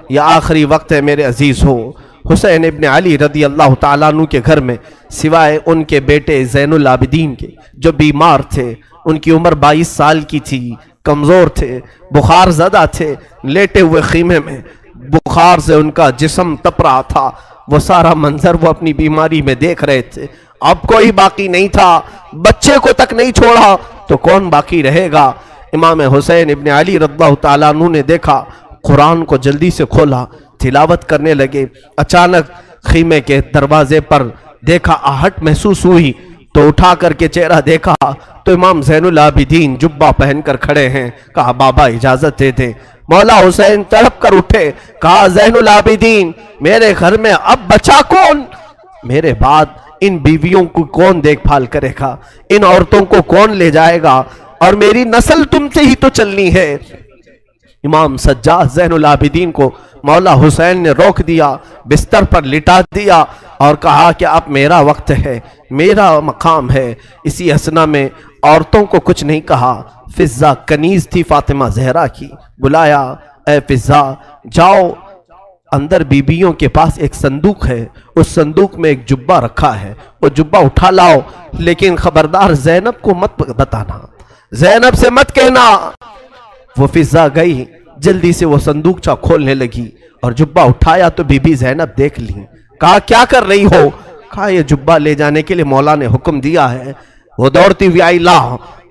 یہ آخری وقت ہے میرے عزیز ہو۔ حسین ابن علی رضی اللہ تعالیٰ عنہ کے گھر میں سوائے ان کے بیٹے زین العابدین کے جو بیمار تھے، ان کی عمر 22 سال کی تھی، کمزور تھے، بخار زدہ تھے، لیٹے ہوئے خیمے میں بخار سے ان کا جسم تپ رہا تھا، وہ سارا منظر وہ اپنی بیماری میں دیکھ رہے تھے۔ اب کوئی باقی نہیں تھا، بچے کو تک نہیں چھوڑا تو کون باقی رہے گا؟ امام حسین ابن علی رضی اللہ تعالیٰ عنہ نے دیکھا، قرآن کو جلدی سے کھولا، تلاوت کرنے لگے۔ اچانک خیمے کے دروازے پر دیکھا، آہٹ محسوس ہوئی تو اٹھا کر کے چہرہ دیکھا تو امام زین العابدین جبہ پہن کر کھڑے ہیں۔ کہا بابا اجازت دے دیں۔ مولا حسین تڑپ کر اٹھے، کہا زین العابدین میرے گھر میں اب بچا کون؟ میرے بعد ان بیویوں کو کون دیکھ بھال کرے گا؟ ان عورتوں کو کون لے جائے گا؟ اور میری نسل تم سے ہی تو چلنی ہے۔ امام سجاد زین العابدین کو مولا حسین نے روک دیا، بستر پر لٹا دیا اور کہا کہ اب میرا وقت ہے، میرا مقام ہے۔ اسی اثنا میں عورتوں کو کچھ نہیں کہا۔ فضہ کنیز تھی فاطمہ زہرا کی، بلایا، اے فضہ جاؤ، اندر بیبیوں کے پاس ایک صندوق ہے، اس صندوق میں ایک جبہ رکھا ہے، وہ جبہ اٹھا لاؤ، لیکن خبردار زینب کو مت بتانا، زینب سے مت کہنا۔ وہ فضہ گئی، جلدی سے وہ صندوقچہ کھولنے لگی اور جبہ اٹھایا تو بی بی زینب دیکھ لی۔ کہا کیا کر رہی ہو؟ کہا یہ جبہ لے جانے کے لیے مولا نے حکم دیا ہے۔ وہ دوڑتی ہوئی آئی، لا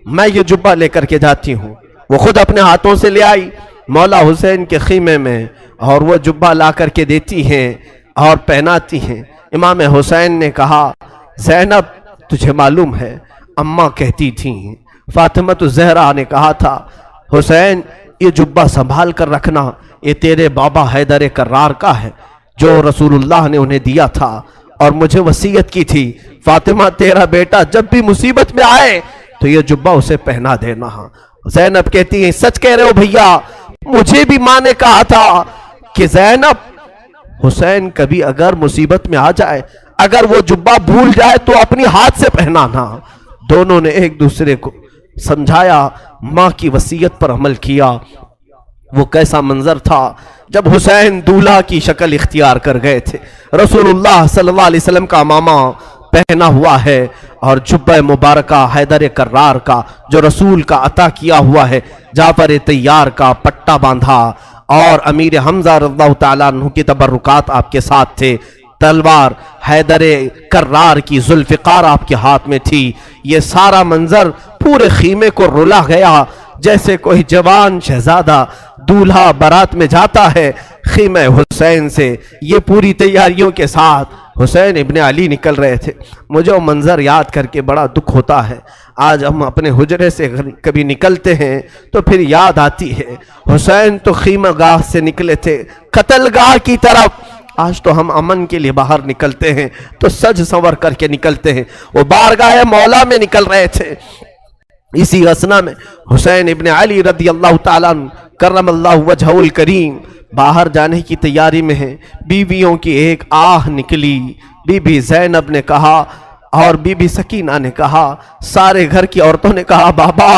میں یہ جبہ لے کر کے جاتی ہوں۔ وہ خود اپنے ہاتھوں سے لے آئی مولا حسین کے خیمے میں اور وہ جبہ لا کر کے دیتی ہیں اور پہناتی ہیں۔ امام حسین نے کہا زینب تجھے معلوم ہے اماں کہتی تھیں، فاطمہ زہرا نے کہا تھا حسین یہ جبہ سنبھال کر رکھنا، یہ تیرے بابا حیدر کرار کا ہے جو رسول اللہ نے انہیں دیا تھا، اور مجھے وصیت کی تھی فاطمہ تیرا بیٹا جب بھی مصیبت میں آئے تو یہ جبہ اسے پہنا دینا۔ زینب کہتی ہیں سچ کہہ رہے ہو بھیا، مجھے بھی ماں نے کہا تھا کہ زینب حسین کبھی اگر مصیبت میں آ جائے، اگر وہ جبہ بھول جائے تو اپنی ہاتھ سے پہنانا۔ دونوں نے ایک دوسرے کو سمجھایا، ماں کی وصیت پر عمل کیا۔ وہ کیسا منظر تھا جب حسین دولہا کی شکل اختیار کر گئے تھے، رسول اللہ صلی اللہ علیہ وسلم کا امامہ پہنا ہوا ہے اور جبہ مبارکہ حیدر کرار کا جو رسول کا عطا کیا ہوا ہے، جعفر طیار کا پٹا باندھا، اور امیر حمزہ رضی اللہ تعالیٰ عنہ کی تبرکات آپ کے ساتھ تھے، تلوار حیدر کرار کی ذوالفقار آپ کے ہاتھ میں تھی۔ یہ سارا منظر پورے خیمے کو رلا گیا، جیسے کوئی جوان شہزادہ دولہا برات میں جاتا ہے خیمہ حسین سے۔ یہ پوری تیاریوں کے ساتھ حسین ابن علی نکل رہے تھے۔ مجھے وہ منظر یاد کر کے بڑا دکھ ہوتا ہے۔ آج ہم اپنے حجرے سے کبھی نکلتے ہیں تو پھر یاد آتی ہے حسین تو خیمہ گاہ سے نکلے تھے قتل گاہ کی طرف، آج تو ہم امن کے لیے باہر نکلتے ہیں تو سج سنور کر کے نکلتے ہیں، وہ بارگاہ مولا میں نکل رہے تھے۔ اسی اثنا میں حسین ابن علی رضی اللہ تعالیٰ عنہ کرم اللہ وجہہ الکریم باہر جانے کی تیاری میں ہیں۔ بیویوں کی ایک آہ نکلی، بی بی زینب نے کہا اور بی بی سکینہ نے کہا، سارے گھر کی عورتوں نے کہا بابا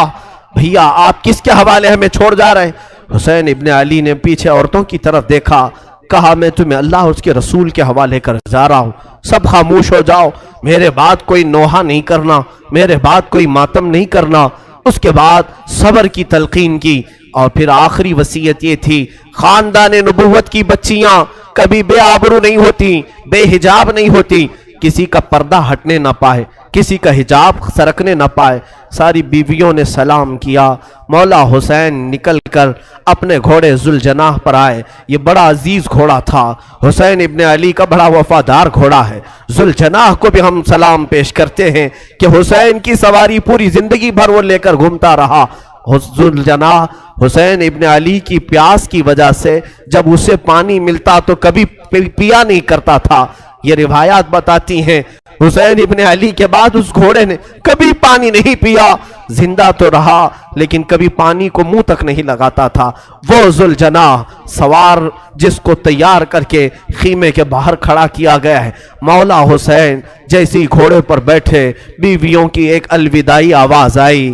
بھیا آپ کس کے حوالے ہمیں چھوڑ جا رہے ہیں؟ حسین ابن علی نے پیچھے عورتوں کی طرف دیکھا، کہا میں تمہیں اللہ اور اس کے رسول کے حوالے کر جا رہا ہوں، سب خاموش ہو جاؤ، میرے بعد کوئی نوحہ نہیں کرنا، میرے بعد کوئی ماتم نہیں کرنا۔ اس کے بعد صبر کی تلقین کی اور پھر آخری وصیت یہ تھی، خاندان نبوت کی بچیاں کبھی بے آبرو نہیں ہوتی، بے حجاب نہیں ہوتی، کسی کا پردہ ہٹنے نہ پائے، کسی کا حجاب سرکنے نہ پائے۔ ساری بیویوں نے سلام کیا، مولا حسین نکل کر اپنے گھوڑے ذوالجناح پر آئے۔ یہ بڑا عزیز گھوڑا تھا، حسین ابن علی کا بڑا وفادار گھوڑا ہے۔ ذوالجناح کو بھی ہم سلام پیش کرتے ہیں کہ حسین کی سواری پوری زندگی بھر وہ لے کر گھومتا رہا۔ ذوالجناح حسین ابن علی کی پیاس کی وجہ سے جب اسے پانی ملتا تو کبھی پیا نہیں کرتا تھا۔ یہ روایات بتاتی ہیں حسین ابن علی کے بعد اس گھوڑے نے کبھی پانی نہیں پیا، زندہ تو رہا لیکن کبھی پانی کو منہ تک نہیں لگاتا تھا۔ وہ ذوالجناح سوار جس کو تیار کر کے خیمے کے باہر کھڑا کیا گیا ہے، مولا حسین جیسی گھوڑے پر بیٹھے، بیویوں کی ایک الوداعی آواز آئی،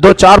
2-4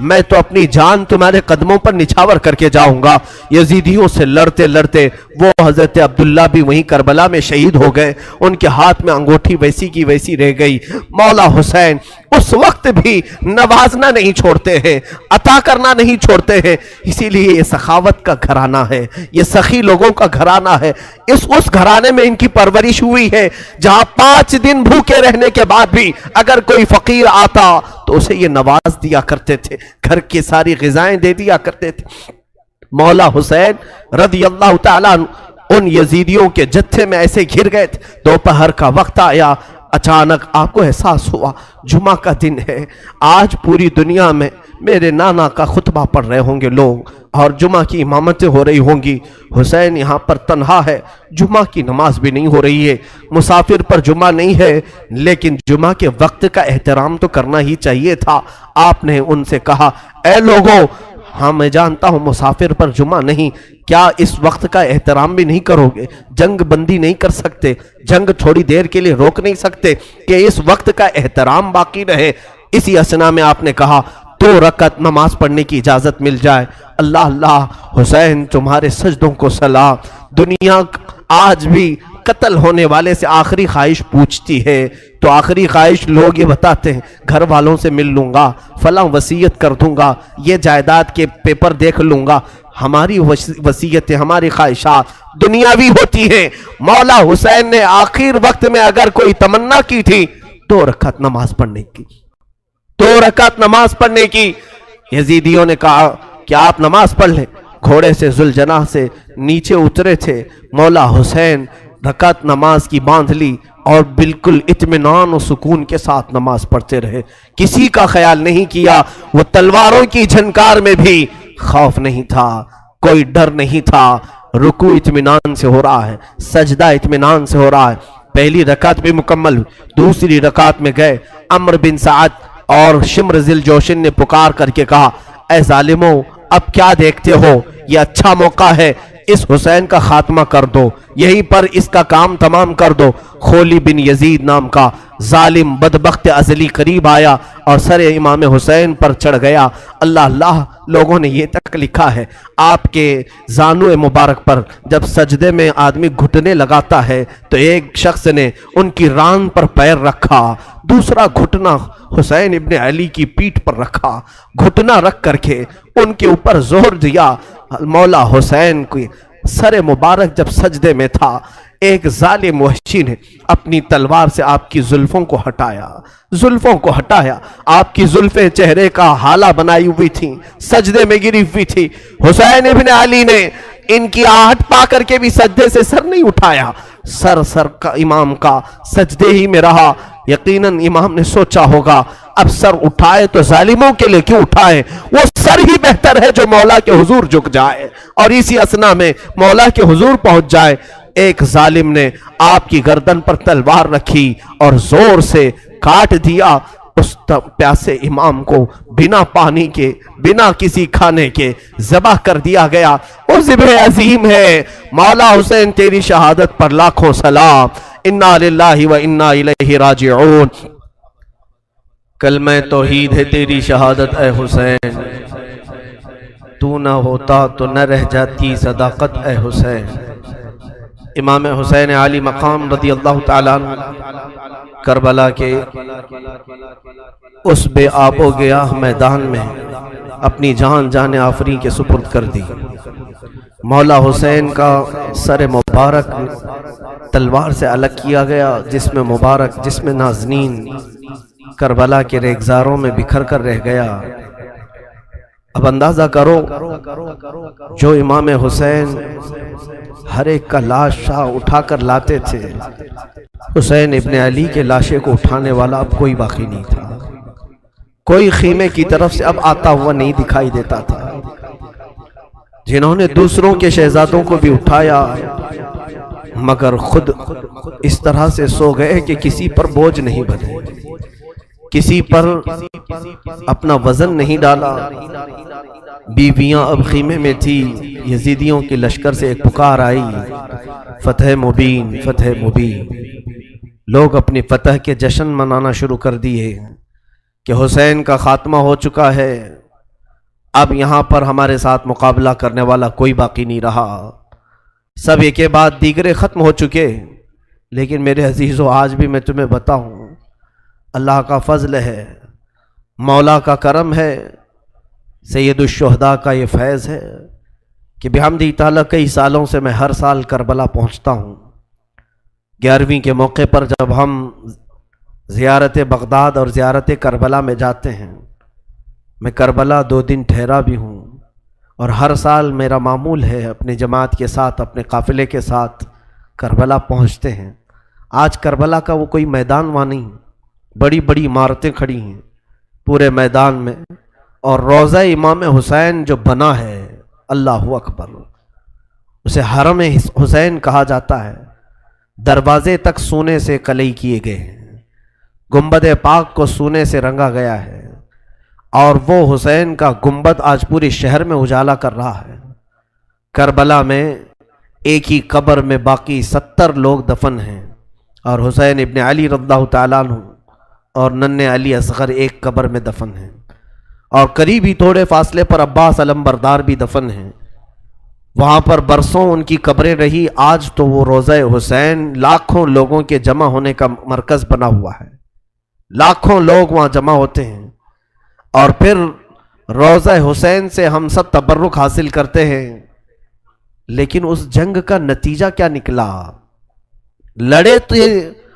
میں تو اپنی جان تمہارے قدموں پر نچھاور کر کے جاؤں گا۔ یزیدیوں سے لڑتے لڑتے وہ حضرت عبداللہ بھی وہیں کربلا میں شہید ہو گئے، ان کے ہاتھ میں انگوٹھی ویسی کی ویسی رہ گئی۔ مولا حسین اس وقت بھی نوازنا نہیں چھوڑتے ہیں، عطا کرنا نہیں چھوڑتے ہیں، اسی لیے یہ سخاوت کا گھرانہ ہے، یہ سخی لوگوں کا گھرانہ ہے۔ اس گھرانے میں ان کی پرورش ہوئی ہے جہاں 5 دن بھوکے رہنے کے بعد بھی اگر کوئی فقیر آتا تو اسے یہ نواز دیا کرتے تھے، گھر کی ساری غذائیں دے دیا کرتے تھے۔ مولا حسین رضی اللہ تعالیٰ ان یزیدیوں کے جتھے میں ایسے گھر گئے تھے۔ دوپہر کا وقت آیا، اچانک آپ کو احساس ہوا جمعہ کا دن ہے، آج پوری دنیا میں میرے نانا کا خطبہ پڑھ رہے ہوں گے لوگ اور جمعہ کی امامتیں ہو رہی ہوں گی، حسین یہاں پر تنہا ہے، جمعہ کی نماز بھی نہیں ہو رہی ہے، مسافر پر جمعہ نہیں ہے، لیکن جمعہ کے وقت کا احترام تو کرنا ہی چاہیے تھا۔ آپ نے ان سے کہا، اے لوگوں، ہاں میں جانتا ہوں مسافر پر جمعہ نہیں، کیا اس وقت کا احترام بھی نہیں کرو گے؟ جنگ بندی نہیں کر سکتے، جنگ تھوڑی دیر کے لیے روک نہیں سکتے کہ اس وقت کا احترام باقی رہے؟ اسی اسنا میں آپ نے کہا 2 رکعت نماز پڑھنے کی اجازت مل جائے۔ اللہ اللہ، حسین تمہارے سجدوں کو سلام۔ دنیا آج بھی قتل ہونے والے سے آخری خواہش پوچھتی ہے تو آخری خواہش لوگ یہ بتاتے ہیں، گھر والوں سے مل لوں گا، فلاں وصیت کر دوں گا، یہ جائیداد کے پیپر دیکھ لوں گا۔ ہماری وصیتیں، ہماری خواہشات دنیاوی ہوتی ہیں۔ مولا حسین نے آخر وقت میں اگر کوئی تمنا کی تھی 2 رکعت نماز پڑھنے کی، 2 رکعت نماز پڑھنے کی۔ یزیدیوں نے کہا کہ آپ نماز پڑھ لیں۔ گھوڑے سے ذوالجناح سے نیچے اترے تھے، مولا حسین رکعت نماز کی باندھ لی اور بالکل اطمینان و سکون کے ساتھ نماز پڑھتے رہے۔ کسی کا خیال نہیں کیا، وہ تلواروں کی جھنکار میں بھی خوف نہیں تھا، کوئی ڈر نہیں تھا۔ رکوع اطمینان سے ہو رہا ہے، سجدہ اطمینان سے ہو رہا ہے۔ پہلی رکعت بھی مکمل ہوئی، دوسری رکعت میں گئے۔ عمرو بن سعد اور شمر ذل جوشن نے پکار کر کے کہا، اے ظالموں، اب کیا دیکھتے ہو؟ یہ اچھا موقع ہے، اس حسین کا خاتمہ کر دو، یہیں پر اس کا کام تمام کر دو۔ خولی بن یزید نام کا ظالم بدبخت ازلی قریب آیا اور سر امام حسین پر چڑھ گیا۔ اللہ اللہ، لوگوں نے یہ تک لکھا ہے آپ کے زانو مبارک پر جب سجدے میں آدمی گھٹنے لگاتا ہے تو ایک شخص نے ان کی ران پر پیر رکھا، دوسرا گھٹنا حسین ابن علی کی پیٹھ پر رکھا، گھٹنا رکھ کر کے ان کے اوپر زور دیا۔ مولا حسین کی سر مبارک جب سجدے میں تھا، ایک ظالم وحشی نے اپنی تلوار سے آپ کی زلفوں کو ہٹایا، زلفوں کو ہٹایا۔ آپ کی زلفیں چہرے کا حالہ بنائی ہوئی تھیں، سجدے میں گری ہوئی تھی۔ حسین ابن علی نے ان کی آہٹ پا کر کے بھی سجدے سے سر نہیں اٹھایا، سر کا امام کا سجدے ہی میں رہا۔ یقیناً امام نے سوچا ہوگا اب سر اٹھائے تو ظالموں کے لیے کیوں اٹھائے، وہ سر ہی بہتر ہے جو مولا کے حضور جھک جائے اور اسی اسنا میں مولا کے حضور پہنچ جائے۔ ایک ظالم نے آپ کی گردن پر تلوار رکھی اور زور سے کاٹ دیا۔ اس پیاسے امام کو بنا پانی کے، بنا کسی کھانے کے ذبح کر دیا گیا۔ وہ ذبح عظیم ہے۔ مولا حسین تیری شہادت پر لاکھوں سلام۔ انا للہ و انا الیہ راجعون۔ کلمہ توحید ہے تیری شہادت اے حسین، تو نہ ہوتا تو نہ رہ جاتی صداقت اے حسین۔ امام حسین علی مقام رضی اللہ تعالیٰ کربلا کے اس بے آب و گیاہ میدان میں اپنی جان جان آفریں کے سپرد کر دی۔ مولا حسین کا سر مبارک تلوار سے الگ کیا گیا، جسم مبارک، جسم نازنین کربلا کے ریگزاروں میں بکھر کر رہ گیا۔ اب اندازہ کرو جو امام حسین ہر ایک کا لاش شاہ اٹھا کر لاتے تھے، حسین ابن علی کے لاشے کو اٹھانے والا اب کوئی باقی نہیں تھا، کوئی خیمے کی طرف سے اب آتا ہوا نہیں دکھائی دیتا تھا۔ جنہوں نے دوسروں کے شہزادوں کو بھی اٹھایا مگر خود اس طرح سے سو گئے کہ کسی پر بوجھ نہیں بنے، کسی پر اپنا وزن نہیں ڈالا۔ بیویاں اب خیمے میں تھی۔ یزیدیوں کے لشکر سے ایک پکار آئی، فتح مبین، فتح مبین۔ لوگ اپنی فتح کے جشن منانا شروع کر دیے کہ حسین کا خاتمہ ہو چکا ہے، اب یہاں پر ہمارے ساتھ مقابلہ کرنے والا کوئی باقی نہیں رہا، سب ایک کے بعد دیگرے ختم ہو چکے۔ لیکن میرے عزیزو، آج بھی میں تمہیں بتاؤں، اللہ کا فضل ہے، مولا کا کرم ہے، سید الشہداء کا یہ فیض ہے کہ بحمدہ تعالیٰ کئی سالوں سے میں ہر سال کربلا پہنچتا ہوں۔ 11ویں کے موقع پر جب ہم زیارت بغداد اور زیارت کربلا میں جاتے ہیں، میں کربلا 2 دن ٹھہرا بھی ہوں، اور ہر سال میرا معمول ہے اپنے جماعت کے ساتھ، اپنے قافلے کے ساتھ کربلا پہنچتے ہیں۔ آج کربلا کا وہ کوئی میدان وہاں نہیں، بڑی بڑی عمارتیں کھڑی ہیں پورے میدان میں، اور روضہ امام حسین جو بنا ہے، اللہ اکبر، اسے حرم حسین کہا جاتا ہے۔ دروازے تک سونے سے کلئی کیے گئے ہیں، گنبد پاک کو سونے سے رنگا گیا ہے، اور وہ حسین کا گنبد آج پورے شہر میں اجالا کر رہا ہے۔ کربلا میں ایک ہی قبر میں باقی 70 لوگ دفن ہیں، اور حسین ابن علی رضی اللہ تعالیٰ عنہ اور ننھے علی اصغر ایک قبر میں دفن ہیں، اور قریب ہی تھوڑے فاصلے پر عباس علمبردار بھی دفن ہیں۔ وہاں پر برسوں ان کی قبریں رہی، آج تو وہ روضہ حسین لاکھوں لوگوں کے جمع ہونے کا مرکز بنا ہوا ہے، لاکھوں لوگ وہاں جمع ہوتے ہیں، اور پھر روضہ حسین سے ہم سب تبرک حاصل کرتے ہیں۔ لیکن اس جنگ کا نتیجہ کیا نکلا؟ لڑے تو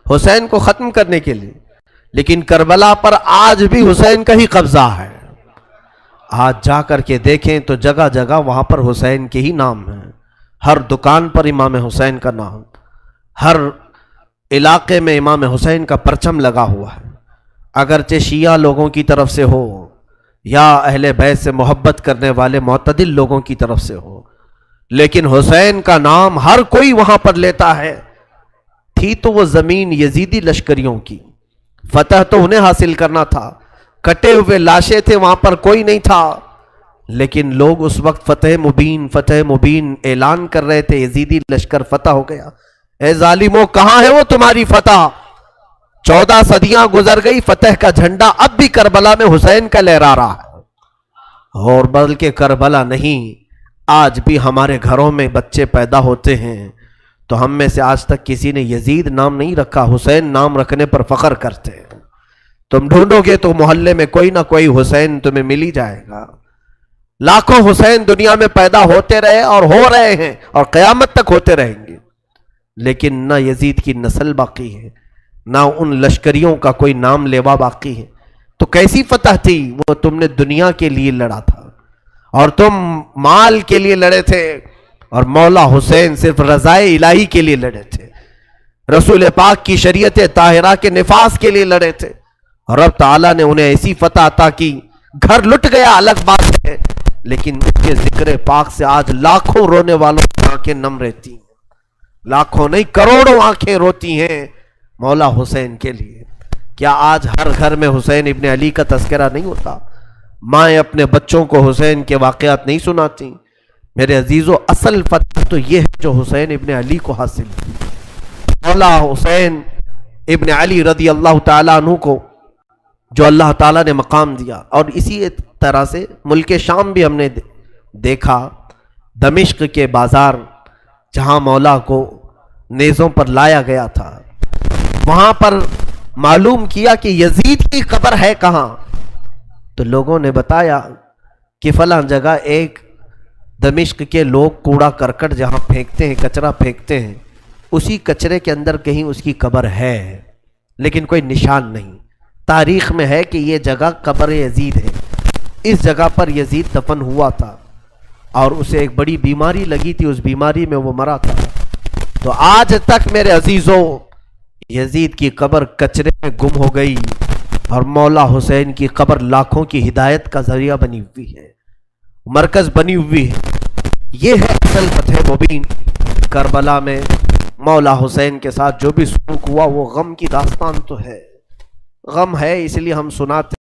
حسین کو ختم کرنے کے لیے، لیکن کربلا پر آج بھی حسین کا ہی قبضہ ہے۔ آج جا کر کے دیکھیں تو جگہ جگہ وہاں پر حسین کے ہی نام ہیں، ہر دکان پر امام حسین کا نام، ہر علاقے میں امام حسین کا پرچم لگا ہوا ہے، اگرچہ شیعہ لوگوں کی طرف سے ہو یا اہل بیت سے محبت کرنے والے معتدل لوگوں کی طرف سے ہو، لیکن حسین کا نام ہر کوئی وہاں پر لیتا ہے۔ تھی تو وہ زمین یزیدی لشکریوں کی، فتح تو انہیں حاصل کرنا تھا، کٹے ہوئے لاشیں تھے وہاں پر، کوئی نہیں تھا، لیکن لوگ اس وقت فتح مبین اعلان کر رہے تھے، یزیدی لشکر فتح ہو گیا۔ اے ظالموں، کہاں ہے وہ تمہاری فتح؟ 14 صدیاں گزر گئی، فتح کا جھنڈا اب بھی کربلا میں حسین کا لہرا رہا ہے۔ اور بلکہ کربلا نہیں، آج بھی ہمارے گھروں میں بچے پیدا ہوتے ہیں تو ہم میں سے آج تک کسی نے یزید نام نہیں رکھا، حسین نام رکھنے پر فخر کرتے ہیں۔ تم ڈھونڈو گے تو محلے میں کوئی نہ کوئی حسین تمہیں مل ہی جائے گا۔ لاکھوں حسین دنیا میں پیدا ہوتے رہے اور ہو رہے ہیں اور قیامت تک ہوتے رہیں گے، لیکن نہ یزید کی نسل باقی ہے، نہ ان لشکریوں کا کوئی نام لیوا باقی ہے۔ تو کیسی فتح تھی؟ وہ تم نے دنیا کے لیے لڑا تھا، اور تم مال کے لیے لڑے تھے، اور مولا حسین صرف رضائے الہی کے لیے لڑے تھے، رسول پاک کی شریعت طاہرہ کے نفاذ کے لیے لڑے تھے، اور رب تعالیٰ نے انہیں ایسی فتح عطا کی، گھر لٹ گیا الگ بات ہے، لیکن ان کے ذکر پاک سے آج لاکھوں رونے والوں کی آنکھیں نم رہتی ہیں، لاکھوں نہیں کروڑوں آنکھیں روتی ہیں مولا حسین کے لیے۔ کیا آج ہر گھر میں حسین ابن علی کا تذکرہ نہیں ہوتا؟ مائیں اپنے بچوں کو حسین کے واقعات نہیں سناتی؟ میرے عزیزو، اصل فتح تو یہ ہے جو حسین ابن علی کو حاصل ہوئی۔ مولا حسین ابن علی رضی اللہ تعالیٰ عنہ کو جو اللہ تعالیٰ نے مقام دیا، اور اسی طرح سے ملک شام بھی ہم نے دیکھا، دمشق کے بازار جہاں مولا کو نیزوں پر لایا گیا تھا، وہاں پر معلوم کیا کہ یزید کی قبر ہے کہاں، تو لوگوں نے بتایا کہ فلاں جگہ ایک دمشق کے لوگ کوڑا کرکٹ جہاں پھینکتے ہیں، کچرا پھینکتے ہیں، اسی کچرے کے اندر کہیں اس کی قبر ہے، لیکن کوئی نشان نہیں۔ تاریخ میں ہے کہ یہ جگہ قبر یزید ہے، اس جگہ پر یزید دفن ہوا تھا، اور اسے ایک بڑی بیماری لگی تھی، اس بیماری میں وہ مرا تھا۔ تو آج تک میرے عزیزوں، یزید کی قبر کچرے میں گم ہو گئی، اور مولا حسین کی قبر لاکھوں کی ہدایت کا ذریعہ بنی ہوئی ہے، مرکز بنی ہوئی ہے۔ یہ ہے اصل فتح مبین۔ کربلا میں مولا حسین کے ساتھ جو بھی سلوک ہوا وہ غم کی داستان تو ہے، غم ہے، اس لیے ہم سناتے